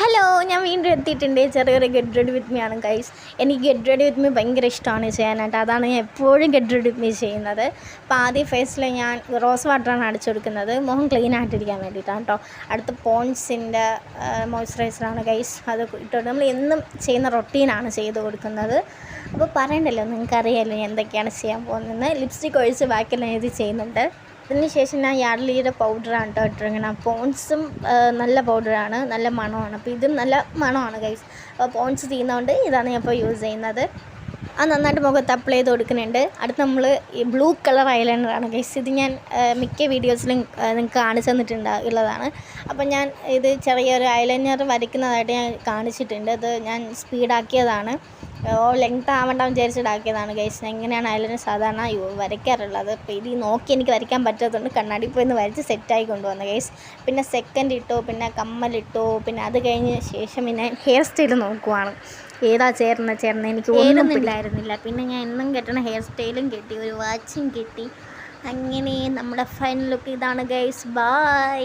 Hello, ഞാൻ വീണ്ടും എത്തിയിട്ടുണ്ട്. ചെറിയൊരു ഗെറ്റ് റെഡി വിത്ത് മീ ആണ് ഗൈസ്. എനിക്ക് ഗെറ്റ് റെഡി വിത്ത് മീ ഭയങ്കര ഇഷ്ടമാണ് ചെയ്യാനായിട്ട്. അതാണ് ഞാൻ എപ്പോഴും ഗെറ്റ് റെഡി വിത്ത് മീ ചെയ്യുന്നത്. അപ്പോൾ ആദ്യം ഫേസിൽ ഞാൻ റോസ് വാട്ടറാണ് അടിച്ചു കൊടുക്കുന്നത്, മുഖം ക്ലീൻ ആയിട്ടിരിക്കാൻ വേണ്ടിയിട്ടാണ് കേട്ടോ. അടുത്ത് പോൺസിൻ്റെ മോയ്സ്ചറൈസറാണ് ഗൈസ്. അത് ഇട്ടുകൊണ്ട് നമ്മൾ എന്നും ചെയ്യുന്ന റൊട്ടീനാണ് ചെയ്ത് കൊടുക്കുന്നത്. അപ്പോൾ പറയണ്ടല്ലോ, നിങ്ങൾക്കറിയാമല്ലോ ഞാൻ എന്തൊക്കെയാണ് ചെയ്യാൻ പോകുന്നത്. ലിപ്സ്റ്റിക് ഒഴിച്ച് ബാക്കിയെല്ലാം എഴുതി ചെയ്യുന്നുണ്ട്. അതിനുശേഷം ഞാൻ യാഡ്ലിയുടെ പൗഡറാണ് കേട്ടോ ഇട്ടിരിക്കുന്നത്. പോൺസും നല്ല പൗഡറാണ്, നല്ല മണമാണ്. അപ്പോൾ ഇതും നല്ല മണമാണ് ഗൈസ്. അപ്പോൾ പോൺസ് ചെയ്യുന്നതുകൊണ്ട് ഇതാണ് ഞാൻ ഇപ്പോൾ യൂസ് ചെയ്യുന്നത്. അത് നന്നായിട്ട് മുഖത്ത് അപ്ലൈ ചെയ്ത് കൊടുക്കുന്നുണ്ട്. അടുത്ത് നമ്മൾ ഈ ബ്ലൂ കളർ ഐലൈനറാണ് ഗൈസ്. ഇത് ഞാൻ മിക്ക വീഡിയോസിലും നിങ്ങൾക്ക് കാണിച്ചു തന്നിട്ടുള്ളതാണ്. അപ്പോൾ ഞാൻ ഇത് ചെറിയൊരു ഐലൈനർ വരയ്ക്കുന്നതായിട്ട് ഞാൻ കാണിച്ചിട്ടുണ്ട്. അത് ഞാൻ സ്പീഡാക്കിയതാണ്, ലെങ്ത് ആവണ്ടെന്ന് വിചാരിച്ചിട്ടാക്കിയതാണ് ഗൈസ്. എങ്ങനെയാണ് ഐലൈനർ സാധാരണ വരയ്ക്കാറുള്ളത്. അപ്പോൾ ഇത് നോക്കി എനിക്ക് വരയ്ക്കാൻ പറ്റാത്തതുകൊണ്ട് കണ്ണാടി പോയി ഒന്ന് വരച്ച് സെറ്റായി കൊണ്ടുവന്നു ഗൈസ്. പിന്നെ സെക്കൻഡ് ഇട്ടു, പിന്നെ കമ്മലിട്ടു. പിന്നെ അത് കഴിഞ്ഞ ശേഷം പിന്നെ ഹെയർ സ്റ്റൈൽ നോക്കുവാണ്, ഏതാ ചേർന്ന എനിക്ക് ഒന്നും ഇല്ലായിരുന്നില്ല. പിന്നെ ഞാൻ എന്നും കെട്ടണ ഹെയർ സ്റ്റൈലും കെട്ടി, ഒരു വാച്ചും കെട്ടി. അങ്ങനെ നമ്മുടെ ഫൈനൽ ലുക്ക് ഇതാണ് ഗൈസ്. ബൈ.